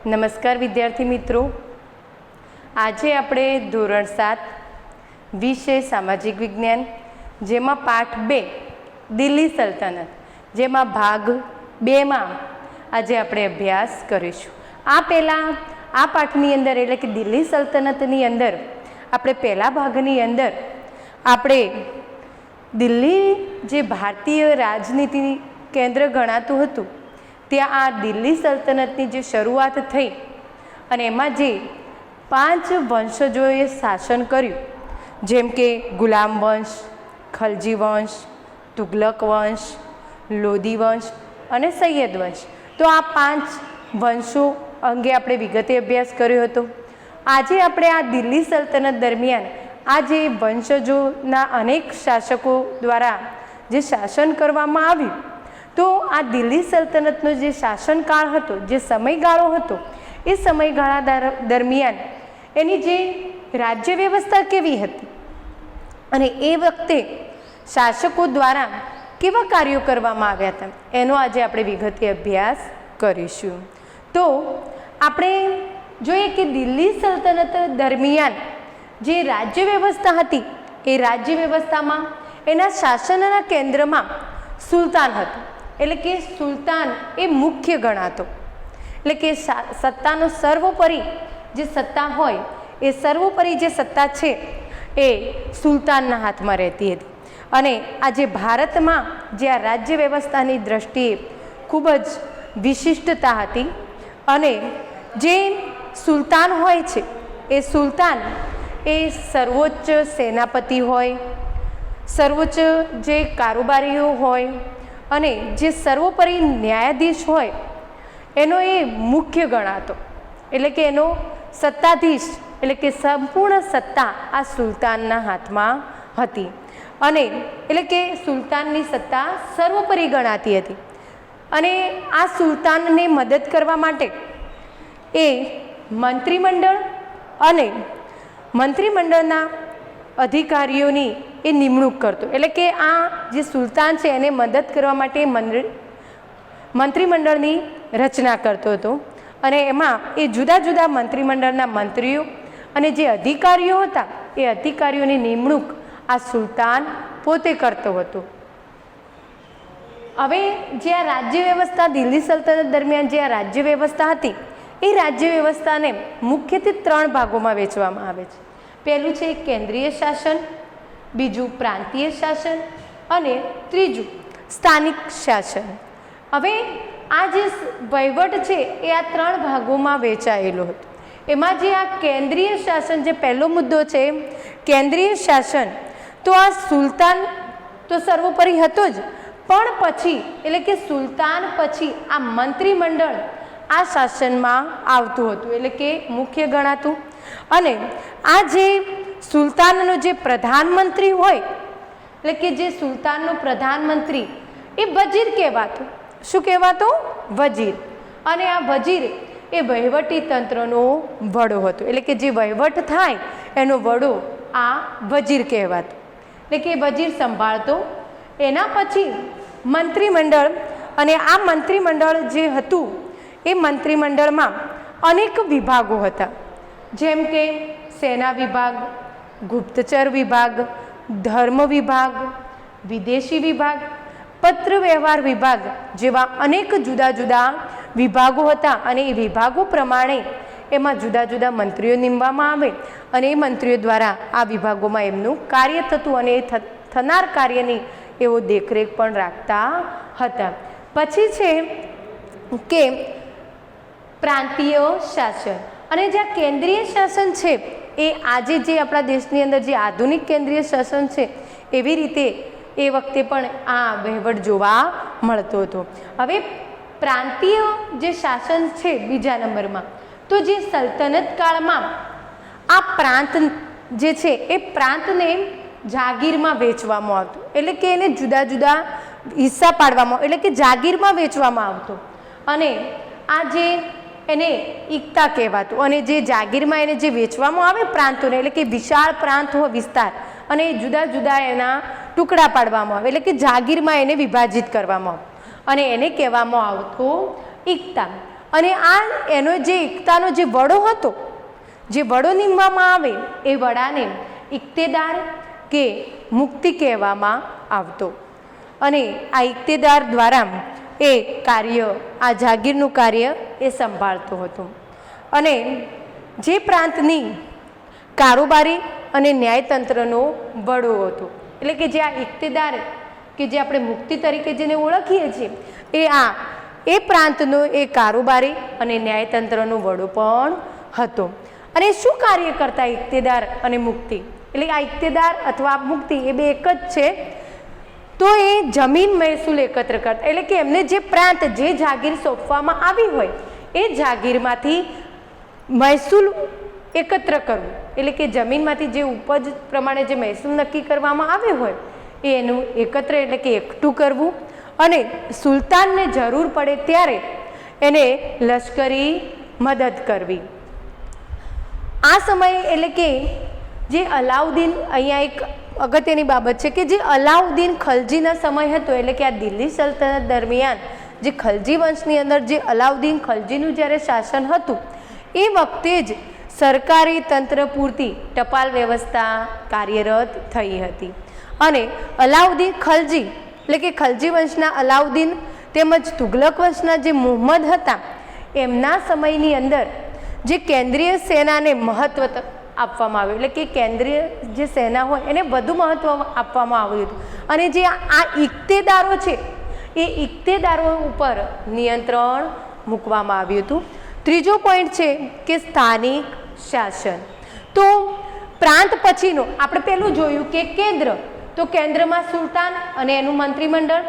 નમસ્કાર વિદ્યાર્થી મિત્રો, આજે આપણે ધોરણ 7 વિષય સામાજિક વિજ્ઞાન જેમાં પાઠ 2 દિલ્હી સલ્તનત જેમાં ભાગ 2માં આજે આપણે અભ્યાસ કરીશું। આ પહેલાં આ પાઠની અંદર એટલે કે દિલ્હી સલ્તનતની અંદર આપણે પહેલા ભાગની અંદર આપણે દિલ્હી જે ભારતીય રાજનીતિ કેન્દ્ર ગણાતું હતું ત્યાં આ દિલ્હી સલ્તનતની જે શરૂઆત થઈ અને એમાં જે 5 વંશજોએ શાસન કર્યું, જેમ કે ગુલામ વંશ, ખલજી વંશ, તુગલક વંશ, લોધી વંશ અને સૈયદ વંશ, તો આ 5 વંશો અંગે આપણે વિગતે અભ્યાસ કર્યો હતો। આજે આપણે આ દિલ્હી સલ્તનત દરમિયાન આ જે વંશજોના અનેક શાસકો દ્વારા જે શાસન કરવામાં આવ્યું, તો આ દિલ્હી સલ્તનતનો જે શાસનકાળ હતો, જે સમયગાળો હતો, એ સમયગાળા દરમિયાન એની જે રાજ્ય વ્યવસ્થા કેવી હતી અને એ વખતે શાસકો દ્વારા કેવા કાર્યો કરવામાં આવ્યા હતા એનો આજે આપણે વિગતે અભ્યાસ કરીશું। તો આપણે જોઈએ કે દિલ્હી સલ્તનત દરમિયાન જે રાજ્ય વ્યવસ્થા હતી એ રાજ્ય વ્યવસ્થામાં એના શાસનના કેન્દ્રમાં સુલતાન હતો, એટલે કે સુલતાન એ મુખ્ય ગણાતો, એટલે કે સત્તાનો સર્વોપરી જે સત્તા હોય એ સર્વોપરી જે સત્તા છે એ સુલતાનના હાથમાં રહેતી હતી। અને આજે ભારતમાં જે આ રાજ્ય વ્યવસ્થાની દ્રષ્ટિએ ખૂબ જ વિશિષ્ટતા હતી અને જે સુલતાન હોય છે એ સુલતાન એ સર્વોચ્ચ સેનાપતિ હોય, સર્વોચ્ચ જે કારોબારીઓ હોય અને જે સર્વોપરી ન્યાયાધીશ હોય એનો એ મુખ્ય ગણાતો, એટલે કે એનો સત્તાધીશ એટલે કે સંપૂર્ણ સત્તા આ સુલતાનના હાથમાં હતી અને એટલે કે સુલતાનની સત્તા સર્વોપરી ગણાતી હતી। અને આ સુલતાનને મદદ કરવા માટે એ મંત્રીમંડળ અને મંત્રીમંડળના અધિકારીઓની એ નિમણૂક કરતો, એટલે કે આ જે સુલતાન છે એને મદદ કરવા માટે મંત્રીમંડળની રચના કરતો હતો અને એમાં એ જુદા જુદા મંત્રીમંડળના મંત્રીઓ અને જે અધિકારીઓ હતા એ અધિકારીઓની નિમણૂક આ સુલતાન પોતે કરતો હતો। હવે જે આ રાજ્ય વ્યવસ્થા દિલ્હી સલ્તનત દરમિયાન જે આ રાજ્ય વ્યવસ્થા હતી એ રાજ્ય વ્યવસ્થાને મુખ્યત્વે 3 ભાગોમાં વહેંચવામાં આવે છે। પહેલું છે કેન્દ્રીય શાસન, બીજું પ્રાંતીય શાસન અને ત્રીજું સ્થાનિક શાસન। હવે આ જે વહીવટ છે એ આ 3 ભાગોમાં વહેંચાયેલો હતો। એમાં જે આ કેન્દ્રીય શાસન, જે પહેલો મુદ્દો છે કેન્દ્રીય શાસન, તો આ સુલતાન તો સર્વોપરી હતો જ, પણ પછી એટલે કે સુલતાન પછી આ મંત્રીમંડળ આ શાસનમાં આવતું હતું, એટલે કે મુખ્ય ગણાતું। અને આ જે સુલતાનનો જે પ્રધાનમંત્રી હોય, એટલે કે જે સુલતાનનો પ્રધાનમંત્રી એ વજીર કહેવાતો। શું કહેવાતો? વજીર। અને આ વજીર એ વહીવટી તંત્રનો વડો હતો, એટલે કે જે વહીવટ થાય એનો વડો આ વજીર કહેવાતો, એટલે કે વજીર સંભાળતો। એના પછી મંત્રીમંડળ, અને આ મંત્રીમંડળ જે હતું એ મંત્રીમંડળમાં અનેક વિભાગો હતા, જેમ કે સેના વિભાગ, ગુપ્તચર વિભાગ, ધર્મ વિભાગ, વિદેશી વિભાગ, પત્ર વ્યવહાર વિભાગ જેવા અનેક જુદા જુદા વિભાગો હતા। અને એ વિભાગો પ્રમાણે એમાં જુદા જુદા મંત્રીઓ નીમવામાં આવે અને એ મંત્રીઓ દ્વારા આ વિભાગોમાં એમનું કાર્ય થતું અને એ થનાર કાર્યની એવો દેખરેખ પણ રાખતા હતા। પછી છે કે પ્રાંતીય શાસન, અને જે કેન્દ્રીય શાસન છે એ આજે જે આપણા દેશની અંદર જે આધુનિક કેન્દ્રીય શાસન છે એવી રીતે એ વખતે પણ આ વહીવટ જોવા મળતો હતો। હવે પ્રાંતીય જે શાસન છે બીજા નંબરમાં, તો જે સલ્તનત કાળમાં આ પ્રાંત જે છે એ પ્રાંતને જાગીરમાં વેચવામાં આવતું, એટલે કે એને જુદા જુદા હિસ્સા પાડવામાં, એટલે કે જાગીરમાં વેચવામાં આવતો અને આ જે એને ઇકતા કહેવાતું। અને જે જાગીરમાં એને જે વેચવામાં આવે પ્રાંતોને, એટલે કે વિશાળ પ્રાંત હોય વિસ્તાર, અને જુદા જુદા એના ટુકડા પાડવામાં આવે, એટલે કે જાગીરમાં એને વિભાજિત કરવામાં આવે અને એને કહેવામાં આવતું ઇકતા। અને આ એનો જે એકતાનો જે વડો હતો, જે વડો નીમવામાં આવે એ વડાને ઇક્તેદાર કે મુક્તિ કહેવામાં આવતો. અને આ ઇક્તેદાર દ્વારા એ કાર્ય, આ જાગીરનું કાર્ય એ સંભાળતો હતો. અને જે પ્રાંતની કારોબારી અને ન્યાયતંત્રનો વડો હતો, એટલે કે જે આ ઇક્તેદાર કે જે આપણે મુક્તિ તરીકે જેને ઓળખીએ છીએ, એ પ્રાંતનો એ કારોબારી અને ન્યાયતંત્રનો વડો પણ હતો. અને શું કાર્ય કરતા ઇક્તેદાર અને મુક્તિ? એટલે આ ઇક્તેદાર અથવા મુક્તિ એ બે એક જ છે. તો એ જમીન મહેસૂલ એકત્ર કરતા, એટલે કે એમને જે પ્રાંત, જે જાગીર સોંપવામાં આવી હોય એ જાગીરમાંથી મહેસૂલ એકત્ર કરવું, એટલે કે જમીનમાંથી જે ઉપજ પ્રમાણે જે મહેસૂલ નક્કી કરવામાં આવ્યો હોય એનું એકત્ર, એટલે કે એકઠું કરવું. અને સુલતાનને જરૂર પડે ત્યારે એને લશ્કરી મદદ કરવી. આ સમયે એટલે કે જે અલાઉદ્દીન, અહીંયા એક અગત્યની બાબત છે કે જે અલાઉદ્દીન ખલજીનો સમય હતો, એટલે કે આ દિલ્હી સલ્તનત દરમિયાન જે ખલજી વંશની અંદર જે અલાઉદ્દીન ખલજીનું જ્યારે શાસન હતું એ વખતે જ સરકારી તંત્ર પૂરતી ટપાલ વ્યવસ્થા કાર્યરત થઈ હતી. અને અલાઉદ્દીન ખલજી, એટલે કે ખલજી વંશના અલાઉદ્દીન તેમજ તુગલક વંશના જે મુહમ્મદ હતા, એમના સમયની અંદર જે કેન્દ્રીય સેનાને મહત્વ આપવામાં આવ્યું, એટલે કે કેન્દ્રીય જે સેના હોય એને વધુ મહત્વ આપવામાં આવ્યું હતું. અને જે આ ઇક્તેદારો છે એ ઇક્તેદારો ઉપર નિયંત્રણ મૂકવામાં આવ્યું હતું. ત્રીજો પોઈન્ટ છે કે સ્થાનિક શાસન. તો પ્રાંત પછીનો આપણે પહેલું જોયું કે કેન્દ્ર, તો કેન્દ્રમાં સુલતાન અને એનું મંત્રીમંડળ.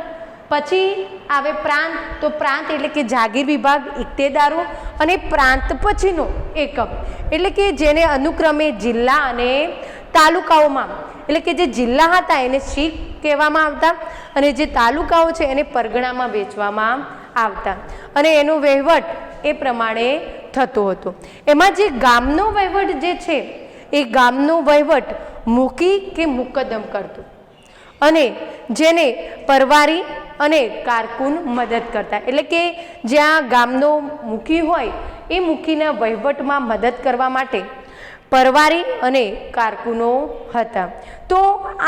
પછી આવે પ્રાંત, તો પ્રાંત એટલે કે જાગીર વિભાગ, ઇક્તેદારો. અને પ્રાંત પછીનો એકમ, એટલે કે જેને અનુક્રમે જિલ્લા અને તાલુકાઓમાં, એટલે કે જે જિલ્લા હતા એને શીખ કહેવામાં આવતા અને જે તાલુકાઓ છે એને પરગણામાં વેચવામાં આવતા. અને એનો વહીવટ એ પ્રમાણે થતો હતો. એમાં જે ગામનો વહીવટ જે છે એ ગામનો વહીવટ મુકી કે મુકદ્દમ કરતો, અને જેને પરવારી અને કારકુન મદદ કરતા, એટલે કે જ્યાં ગામનો મુખી હોય એ મુખીના વહીવટમાં મદદ કરવા માટે પરવારી અને કારકુનો હતા. તો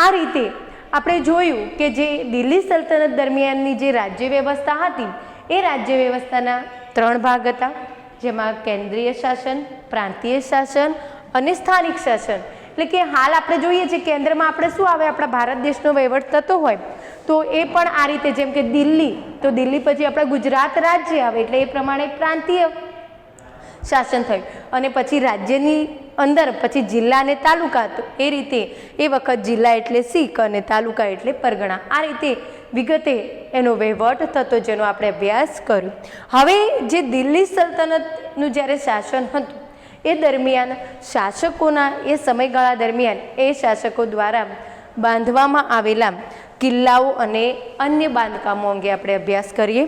આ રીતે આપણે જોયું કે જે દિલ્હી સલ્તનત દરમિયાનની જે રાજ્ય વ્યવસ્થા હતી એ રાજ્ય વ્યવસ્થાના 3 ભાગ હતા, જેમાં કેન્દ્રીય શાસન, પ્રાંતીય શાસન અને સ્થાનિક શાસન. એટલે કે હાલ આપણે જોઈએ છીએ કેન્દ્રમાં આપણે શું આવે, આપણા ભારત દેશનો વહીવટ થતો હોય તો એ પણ આ રીતે, જેમ કે દિલ્હી, તો દિલ્હી પછી આપણા ગુજરાત રાજ્ય આવે, એટલે એ પ્રમાણે પ્રાંતીય શાસન થયું. અને પછી રાજ્યની અંદર પછી જિલ્લા અને તાલુકા, તો એ રીતે એ વખત જિલ્લા એટલે શીખ અને તાલુકા એટલે પરગણા. આ રીતે વિગતે એનો વહીવટ થતો, જેનો આપણે અભ્યાસ કર્યો. હવે જે દિલ્હી સલ્તનતનું જ્યારે શાસન હતું એ દરમિયાન શાસકોના એ સમયગાળા દરમિયાન એ શાસકો દ્વારા બાંધવામાં આવેલા કિલ્લાઓ અને અન્ય બાંધકામો અંગે આપણે અભ્યાસ કરીએ.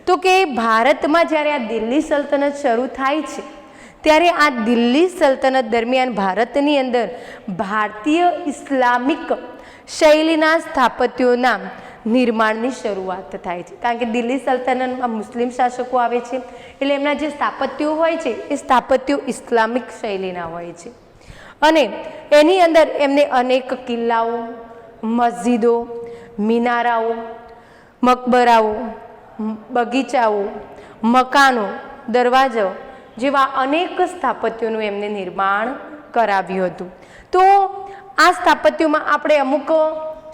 તો કે ભારતમાં જ્યારે આ દિલ્હી સલ્તનત શરૂ થાય છે ત્યારે આ દિલ્હી સલ્તનત દરમિયાન ભારતની અંદર ભારતીય ઇસ્લામિક શૈલીના સ્થાપત્યોના નિર્માણની શરૂઆત થાય છે. કારણ કે દિલ્હી સલ્તનતમાં મુસ્લિમ શાસકો આવે છે, એટલે એમના જે સ્થાપત્યો હોય છે એ સ્થાપત્યો ઇસ્લામિક શૈલીના હોય છે. અને એની અંદર એમને અનેક કિલ્લાઓ, મસ્જિદો, મિનારાઓ, મકબરાઓ, બગીચાઓ, મકાનો, દરવાજો જેવા અનેક સ્થાપત્યોનું એમને નિર્માણ કરાવ્યું હતું. તો આ સ્થાપત્યોમાં આપણે અમુક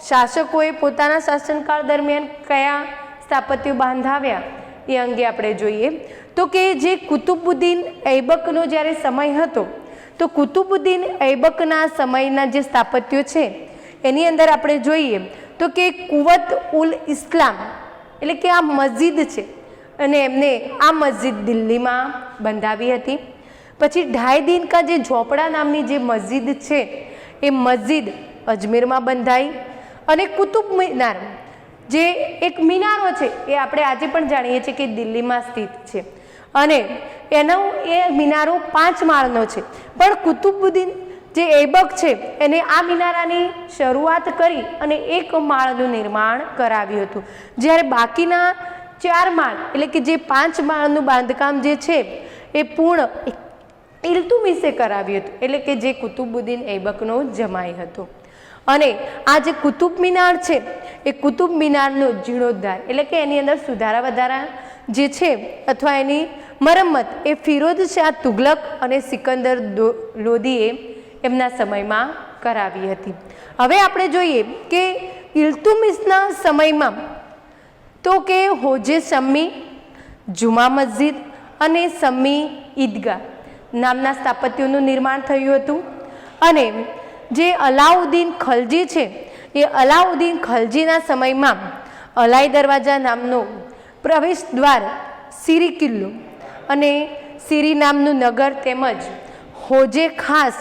શાસકોએ પોતાના શાસનકાળ દરમિયાન કયા સ્થાપત્યો બાંધાવ્યા એ અંગે આપણે જોઈએ. તો કે જે કુતુબુદ્દીન ઐબકનો જ્યારે સમય હતો, તો કુતુબુદ્દીન ઐબકના સમયના જે સ્થાપત્યો છે એની અંદર આપણે જોઈએ તો કે કુવત ઉલ ઇસ્લામ, એટલે કે આ મસ્જિદ છે અને એમને આ મસ્જિદ દિલ્હીમાં બંધાવી હતી. પછી ઢાઈ દિન કા જે ઝોપડા નામની જે મસ્જિદ છે એ મસ્જિદ અજમેરમાં બંધાઈ. અને કુતુબ મિનાર જે એક મિનારો છે એ આપણે આજે પણ જાણીએ છીએ કે દિલ્હીમાં સ્થિત છે, અને એનો એ મિનારો 5 માળનો છે. પણ કુતુબુદ્દીન જે ઐબક છે એને આ મિનારાની શરૂઆત કરી અને 1 માળનું નિર્માણ કરાવ્યું હતું, જ્યારે બાકીના 4 માળ એટલે કે જે 5 માળનું બાંધકામ જે છે એ પૂર્ણ ઇલ્તુમિશે કરાવ્યું હતું, એટલે કે જે કુતુબુદ્દીન ઐબકનો જમાઈ હતો. અને આ જે કુતુબ મિનાર છે એ કુતુબ મિનારનો જીર્ણોદ્ધાર એટલે કે એની અંદર સુધારા વધારા જે છે અથવા એની મરમ્મત એ ફિરોઝ શાહ તુગલક અને સિકંદર લોદીએ એમના સમયમાં કરાવી હતી. હવે આપણે જોઈએ કે ઇલ્તુમિશના સમયમાં તો કે હોજે શમ્મી, જુમા મસ્જિદ અને શમ્મી ઈદગાહ નામના સ્થાપત્યોનું નિર્માણ થયું હતું. અને જે અલાઉદ્દીન ખલજી છે એ અલાઉદ્દીન ખલજીના સમયમાં અલાઈ દરવાજા નામનો પ્રવેશ દ્વાર, સિરી કિલ્લો અને સિરી નામનું નગર તેમજ હોજે ખાસ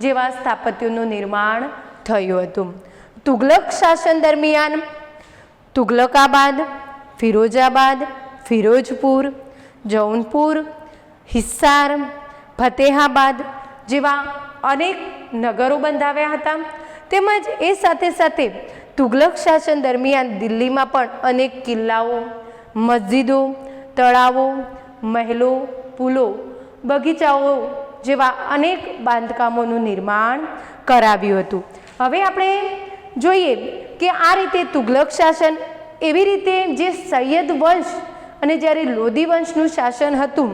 જેવા સ્થાપત્યોનું નિર્માણ થયું હતું. તુગલક શાસન દરમિયાન તુગલકાબાદ, ફિરોજાબાદ, ફિરોજપુર, જૌનપુર, હિસ્સાર, ફતેહાબાદ જેવા અનેક નગરો બંધાવ્યા હતા. તેમજ એ સાથે સાથે તુગલક શાસન દરમિયાન દિલ્હીમાં પણ અનેક કિલ્લાઓ, મસ્જિદો, તળાવો, મહેલો, પુલો, બગીચાઓ જેવા અનેક બાંધકામોનું નિર્માણ કરાવ્યું હતું. હવે આપણે જોઈએ કે આ રીતે તુગલક શાસન એવી રીતે જે સૈયદ વંશ અને જ્યારે લોધી વંશનું શાસન હતું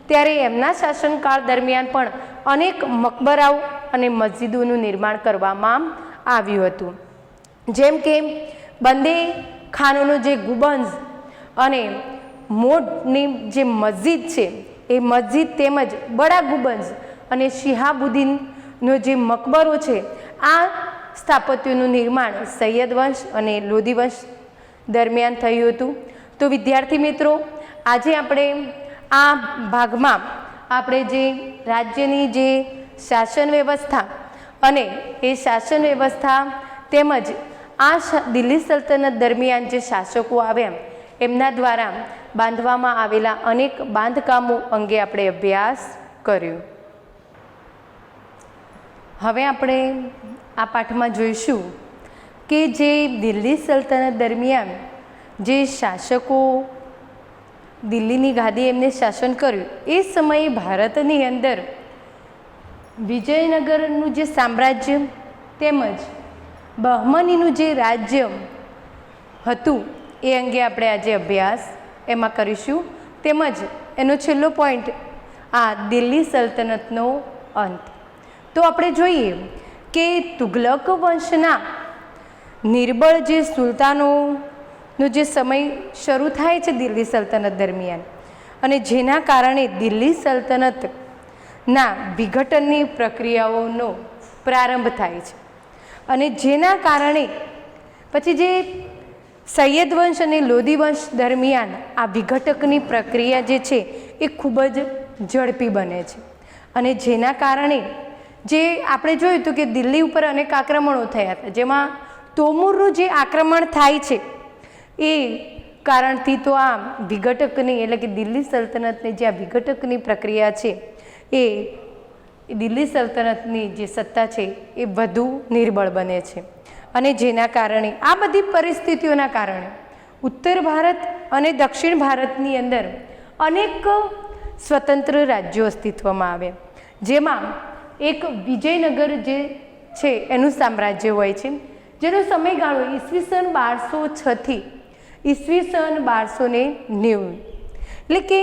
ત્યારે એમના શાસનકાળ દરમિયાન પણ અનેક મકબરાઓ અને મસ્જિદોનું નિર્માણ કરવામાં આવ્યું હતું. જેમ કે બંદે ખાનોનો જે ગુંબજ અને મોટની જે મસ્જિદ છે એ મસ્જિદ તેમજ બડા ગુંબજ અને શિહાબુદ્દીનનો જે મકબરો છે આ સ્થાપત્યોનું નિર્માણ સૈયદ વંશ અને લોધી વંશ દરમિયાન થયું હતું. તો વિદ્યાર્થી મિત્રો, આજે આપણે આ ભાગમાં આપણે જે રાજ્યની જે શાસન વ્યવસ્થા અને એ શાસન વ્યવસ્થા તેમજ આ દિલ્હી સલ્તનત દરમિયાન જે શાસકો આવ્યા એમના દ્વારા બાંધવામાં આવેલા અનેક બાંધકામો અંગે આપણે અભ્યાસ કર્યો. હવે આપણે આ પાઠમાં જોઈશું કે જે દિલ્હી સલ્તનત દરમિયાન જે શાસકો દિલ્હીની ગાદી એમને શાસન કર્યું એ સમયે ભારતની અંદર વિજયનગરનું જે સામ્રાજ્ય તેમજ બહમનીનું જે રાજ્ય હતું એ અંગે આપણે આજે અભ્યાસ એમાં કરીશું. તેમજ એનો છેલ્લો પોઈન્ટ આ દિલ્હી સલ્તનતનો અંત. તો આપણે જોઈએ કે તુગલક વંશના નિર્બળ જે સુલતાનોનો જે સમય શરૂ થાય છે દિલ્હી સલ્તનત દરમિયાન અને જેના કારણે દિલ્હી સલ્તનતના વિઘટનની પ્રક્રિયાઓનો પ્રારંભ થાય છે અને જેના કારણે પછી જે સૈયદ વંશ અને લોધી વંશ દરમિયાન આ વિઘટકની પ્રક્રિયા જે છે એ ખૂબ જ ઝડપી બને છે અને જેના કારણે જે આપણે જોયું હતું કે દિલ્હી ઉપર અનેક આક્રમણો થયા હતા, જેમાં તોમૂરનું જે આક્રમણ થાય છે એ કારણથી તો આ વિઘટકની એટલે કે દિલ્હી સલ્તનતની જે આ વિઘટકની પ્રક્રિયા છે એ દિલ્હી સલ્તનતની જે સત્તા છે એ વધુ નિર્બળ બને છે અને જેના કારણે આ બધી પરિસ્થિતિઓના કારણે ઉત્તર ભારત અને દક્ષિણ ભારતની અંદર અનેક સ્વતંત્ર રાજ્યો અસ્તિત્વમાં આવે, જેમાં એક વિજયનગર જે છે એનું સામ્રાજ્ય હોય છે, જેનો સમયગાળો ઈસવીસન 1206થી ઈસવીસન 1290. એટલે કે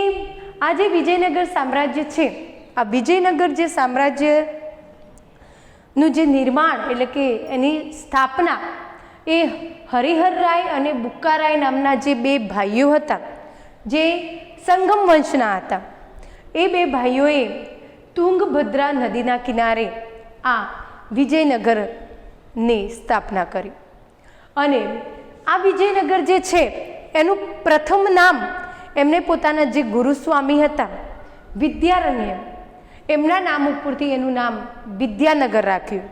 આ જે વિજયનગર સામ્રાજ્ય છે, આ વિજયનગર જે સામ્રાજ્યનું જે નિર્માણ એટલે કે એની સ્થાપના એ હરિહર રાય અને બુક્કારાય નામના જે બે ભાઈઓ હતા, જે સંગમ વંશના હતા. એ બે ભાઈઓએ તુંગભદ્રા નદીના કિનારે આ વિજયનગરની સ્થાપના કરી અને આ વિજયનગર જે છે એનું પ્રથમ નામ એમને પોતાના જે ગુરુસ્વામી હતા વિદ્યારણ્ય એમના નામ ઉપરથી એનું નામ વિદ્યાનગર રાખ્યું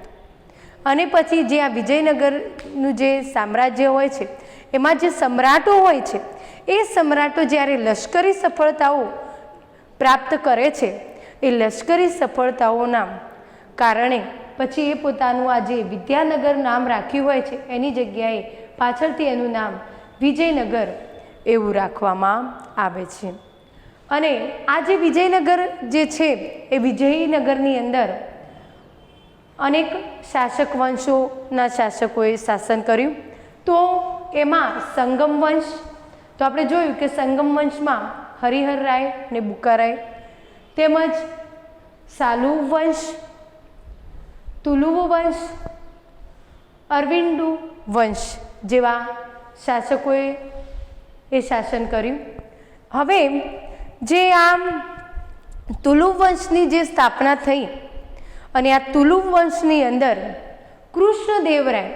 અને પછી જે આ વિજયનગરનું જે સામ્રાજ્ય હોય છે એમાં જે સમ્રાટો હોય છે એ સમ્રાટો જ્યારે લશ્કરી સફળતાઓ પ્રાપ્ત કરે છે એ લશ્કરી સફળતાઓના કારણે પછી એ પોતાનું આ જે વિદ્યાનગર નામ રાખ્યું હોય છે એની જગ્યાએ પાછળથી એનું નામ વિજયનગર એવું રાખવામાં આવે છે. અને આ જે વિજયનગર જે છે એ વિજયનગરની અંદર અનેક શાસક વંશોના શાસકોએ શાસન કર્યું. તો એમાં સંગમ વંશ, તો આપણે જોયું કે સંગમ વંશમાં હરિહર રાય ને બુક્કારાય, તેમજ સાલુ વંશ, તુલુવ વંશ, અરવિંદુ વંશ જેવા શાસકોએ એ શાસન કર્યું. હવે જે આ તુલુવ વંશની જે સ્થાપના થઈ અને આ તુલુવ વંશની અંદર કૃષ્ણદેવરાય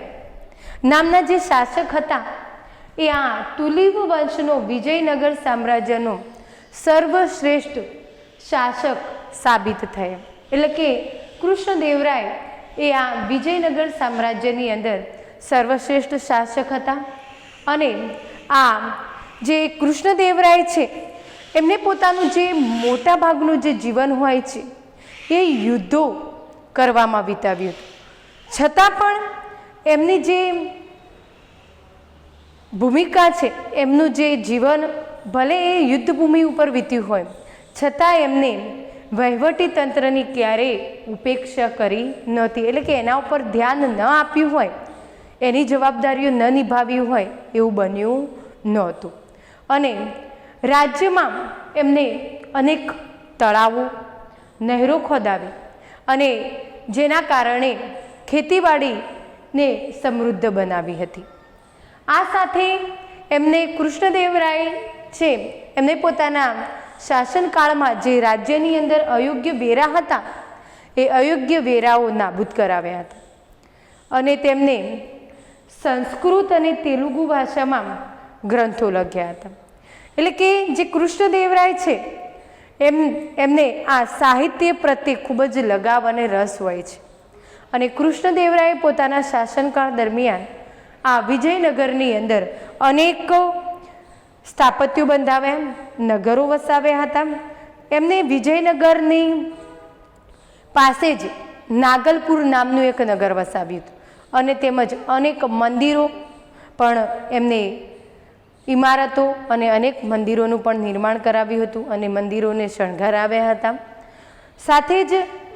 નામના જે શાસક હતા એ આ તુલુવ વંશનો વિજયનગર સામ્રાજ્યનો સર્વશ્રેષ્ઠ શાસક સાબિત થયા. એટલે કે કૃષ્ણદેવરાય એ આ વિજયનગર સામ્રાજ્યની અંદર સર્વશ્રેષ્ઠ શાસક હતા. અને આ જે કૃષ્ણદેવરાય છે એમને પોતાનું જે મોટા ભાગનું જે જીવન હોય છે એ યુદ્ધો કરવામાં વિતાવ્યું હતું. છતાં પણ એમની જે ભૂમિકા છે, એમનું જે જીવન ભલે એ યુદ્ધભૂમિ ઉપર વીત્યું હોય, છતાં એમને વહીવટી તંત્રની ક્યારેય ઉપેક્ષા કરી નહોતી. એટલે કે એના ઉપર ધ્યાન ન આપ્યું હોય, એની જવાબદારીઓ ન નિભાવી હોય એવું બન્યું નહોતું. અને રાજ્યમાં એમને અનેક તળાવો, નહેરો ખોદાવી અને જેના કારણે ખેતીવાડીને સમૃદ્ધ બનાવી હતી. આ સાથે એમને કૃષ્ણદેવરાય છે એમને પોતાના શાસનકાળમાં જે રાજ્યની અંદર અયોગ્ય વેરા હતા એ અયોગ્ય વેરાઓ નાબૂદ કરાવ્યા હતા. અને તેમને સંસ્કૃત અને તેલુગુ ભાષામાં ગ્રંથો લખ્યા હતા. એટલે કે જે કૃષ્ણદેવરાય છે એમને આ સાહિત્ય પ્રત્યે ખૂબ જ લગાવ અને રસ હોય છે. અને કૃષ્ણદેવરાયે પોતાના શાસનકાળ દરમિયાન આ વિજયનગરની અંદર અનેક સ્થાપત્યો બંધાવ્યા, નગરો વસાવ્યા હતા. એમને વિજયનગરની પાસે જ નાગલપુર નામનું એક નગર વસાવ્યું હતું. અને તેમજ અનેક મંદિરો પણ એમને ઇમારતો અને અનેક મંદિરોનું પણ નિર્માણ કરાવ્યું હતું અને મંદિરોને શણગારાવ્યા હતા. સાથે જ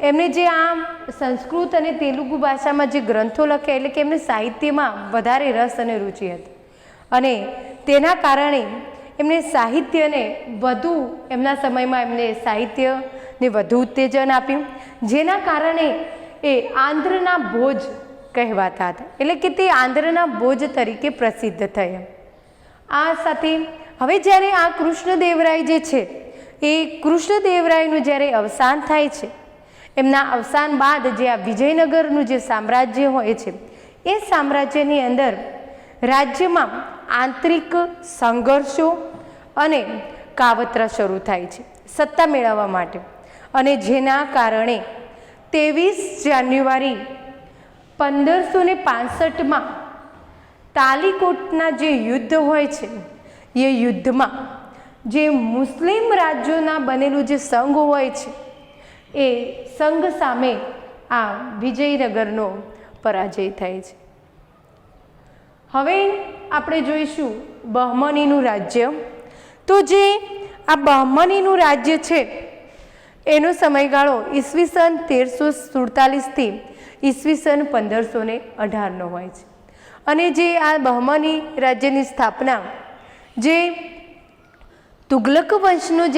એમને જે આ સંસ્કૃત અને તેલુગુ ભાષામાં જે ગ્રંથો લખ્યા, એટલે કે એમને સાહિત્યમાં વધારે રસ અને રુચિ હતી. અને તેના કારણે એમને સાહિત્યને વધુ, એમના સમયમાં એમને સાહિત્યને વધુ ઉત્તેજન આપ્યું, જેના કારણે એ આંધ્રના ભોજ કહેવાતા હતા. એટલે કે તે આંધ્રના ભોજ તરીકે પ્રસિદ્ધ થયા. આ સાથે હવે જ્યારે આ કૃષ્ણદેવરાય જે છે એ કૃષ્ણદેવરાયનું જ્યારે અવસાન થાય છે, એમના અવસાન બાદ જે આ વિજયનગરનું જે સામ્રાજ્ય હોય છે એ સામ્રાજ્યની અંદર રાજ્યમાં આંતરિક સંઘર્ષો અને કાવતરા શરૂ થાય છે સત્તા મેળવવા માટે. અને જેના કારણે 23 જાન્યુઆરી 1565માં તાલીકોટના જે યુદ્ધ હોય છે એ યુદ્ધમાં જે મુસ્લિમ રાજ્યોના બનેલું જે સંઘ હોય છે એ સંઘ સામે આ વિજયનગરનો પરાજય થાય છે. હવે આપણે જોઈશું બહમનીનું રાજ્ય. તો જે આ બહમનીનું રાજ્ય છે એનો સમયગાળો ઈસવીસન 1347થી ઈસવીસન 1518નો હોય છે. અને જે આ બહમની રાજ્યની સ્થાપના જે તુગલક વંશનું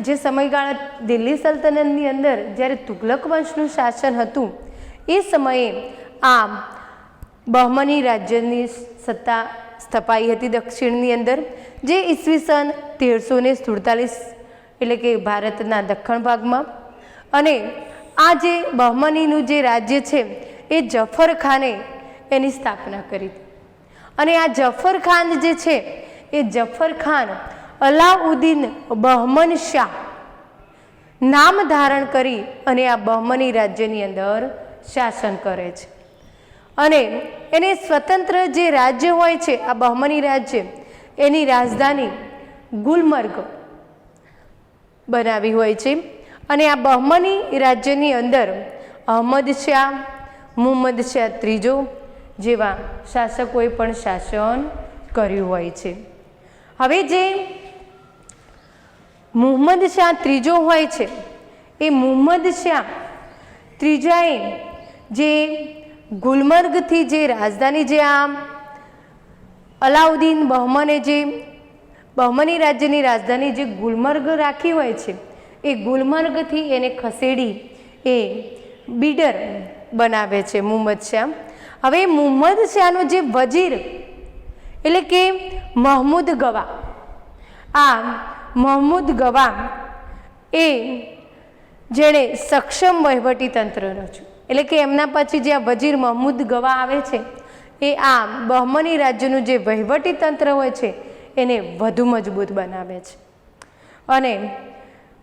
જે સમયગાળા દિલ્હી સલ્તનતની અંદર જ્યારે તુગલક વંશનું શાસન હતું એ સમયે આ બહમની રાજ્યની સત્તા સ્થપાઈ હતી દક્ષિણની અંદર, જે ઈસવીસન 1347 એટલે કે ભારતના દક્ષિણ ભાગમાં. અને આ જે બહમનીનું જે રાજ્ય છે એ જફર ખાને એની સ્થાપના કરી. અને આ જફર ખાન જે છે એ જફર ખાન અલાઉદ્દીન બહમન શાહ નામ ધારણ કરી અને આ બહમની રાજ્યની અંદર શાસન કરે છે. અને એને સ્વતંત્ર જે રાજ્ય હોય છે આ બહમની રાજ્ય, એની રાજધાની ગુલમર્ગ બનાવી હોય છે. અને આ બહમની રાજ્યની અંદર અહમદ શાહ, મુહમ્મદ શાહ ત્રીજો જેવા શાસકોએ પણ શાસન કર્યું હોય છે. હવે જે મુહમ્મદ શાહ ત્રીજો હોય છે, એ મુહમ્મદ શાહ ત્રીજાએ જે ગુલમર્ગથી જે રાજધાની, જે આ અલાઉદ્દીન બહમને જે બહમની રાજ્યની રાજધાની જે ગુલમર્ગ રાખી હોય છે, એ ગુલમર્ગથી એને ખસેડી એ બીડર બનાવે છે મુહમ્મદ શાહ. હવે મુહમ્મદ શાહનો જે વજીર એટલે કે મહમૂદ ગવા, આ મહમૂદ ગવા એ જેણે સક્ષમ વહીવટી તંત્ર રચ્યું, એટલે કે એમના પછી જે આ વજીર મહમૂદ ગવા આવે છે, એ આ બહમની રાજ્યનું જે વહીવટી તંત્ર હોય છે એને વધુ મજબૂત બનાવે છે. અને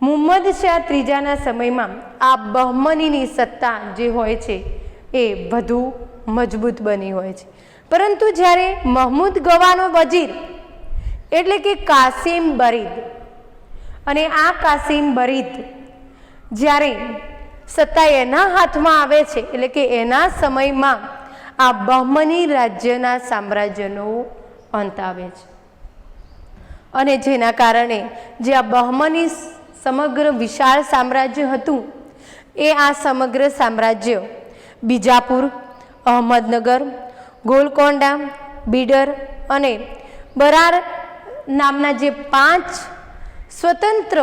મુહમ્મદ શાહ ત્રીજાના સમયમાં આ બહમનીની સત્તા જે હોય છે એ વધુ મજબૂત બની હોય છે. પરંતુ જ્યારે મહમૂદ ગવાનો વજીર એટલે કે કાસિમ બરીદ, અને આ કાસિમ બરીદ જ્યારે સત્તા એના હાથમાં આવે છે, એટલે કે એના સમયમાં આ બહમની રાજ્યના સામ્રાજ્યનો અંત આવે છે. અને જેના કારણે જે આ બહમની સમગ્ર વિશાળ સામ્રાજ્ય હતું, એ આ સમગ્ર સામ્રાજ્ય બીજાપુર, અહમદનગર, ગોલકોંડા, બીડર અને બરાર નામના જે 5 સ્વતંત્ર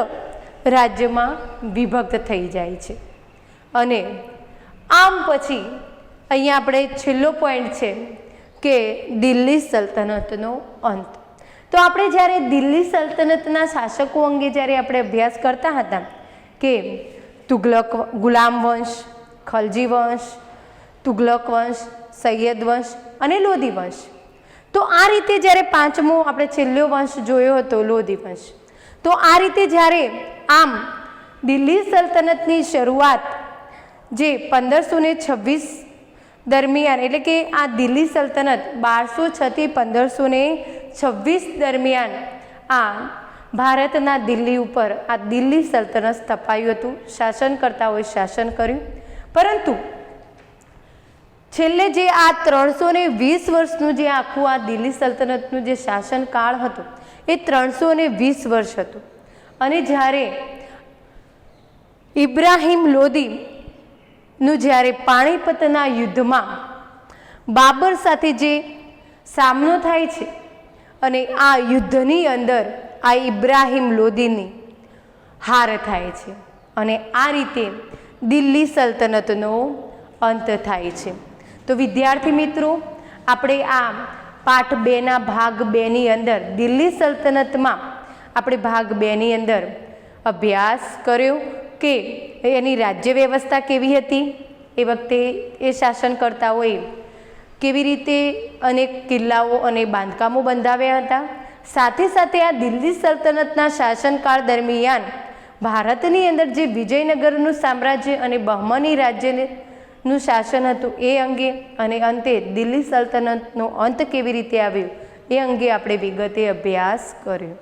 રાજ્યમાં વિભક્ત થઈ જાય છે. અને આમ પછી અહીંયા આપણે છેલ્લો પોઈન્ટ છે કે દિલ્હી સલ્તનતનો અંત. તો આપણે જ્યારે દિલ્હી સલ્તનતના શાસકો અંગે જ્યારે આપણે અભ્યાસ કરતા હતા કે તુગલક, ગુલામ વંશ, ખલજી વંશ, તુગલક વંશ, સૈયદ વંશ અને લોધી વંશ, તો આ રીતે જ્યારે પાંચમો આપણે છેલ્લો વંશ જોયો હતો લોધી વંશ, તો આ રીતે જ્યારે આમ દિલ્હી સલ્તનતની શરૂઆત જે 1526 દરમિયાન, એટલે કે આ દિલ્હી સલ્તનત 1206 થી 1526 દરમિયાન આ ભારતના દિલ્હી ઉપર આ દિલ્હી સલ્તનત સ્થપાયું હતું, શાસનકર્તાઓએ શાસન કર્યું. પરંતુ છેલ્લે જે આ 320 વર્ષનું જે આખું આ દિલ્હી સલ્તનતનું જે શાસનકાળ હતો એ 320 વર્ષ હતું. અને જ્યારે ઇબ્રાહિમ લોધીનું જ્યારે પાણીપતના યુદ્ધમાં બાબર સાથે જે સામનો થાય છે, અને આ યુદ્ધની અંદર આ ઇબ્રાહિમ લોધીની હાર થાય છે, અને આ રીતે દિલ્હી સલ્તનતનો અંત થાય છે. તો વિદ્યાર્થી મિત્રો, આપણે આ પાઠ 2ના ભાગ 2ની અંદર દિલ્હી સલ્તનતમાં આપણે ભાગ 2ની અંદર અભ્યાસ કર્યો કે એની રાજ્ય વ્યવસ્થા કેવી હતી, એ વખતે એ શાસનકર્તાઓએ કેવી રીતે અનેક કિલ્લાઓ અને બાંધકામો બંધાવ્યા હતા. સાથે સાથે આ દિલ્હી સલ્તનતના શાસનકાળ દરમિયાન ભારતની અંદર જે વિજયનગરનું સામ્રાજ્ય અને બહમની રાજ્યનું શાસન હતું એ અંગે, અને અંતે દિલ્હી સલ્તનતનો અંત કેવી રીતે આવ્યો એ અંગે આપણે વિગતે અભ્યાસ કર્યો.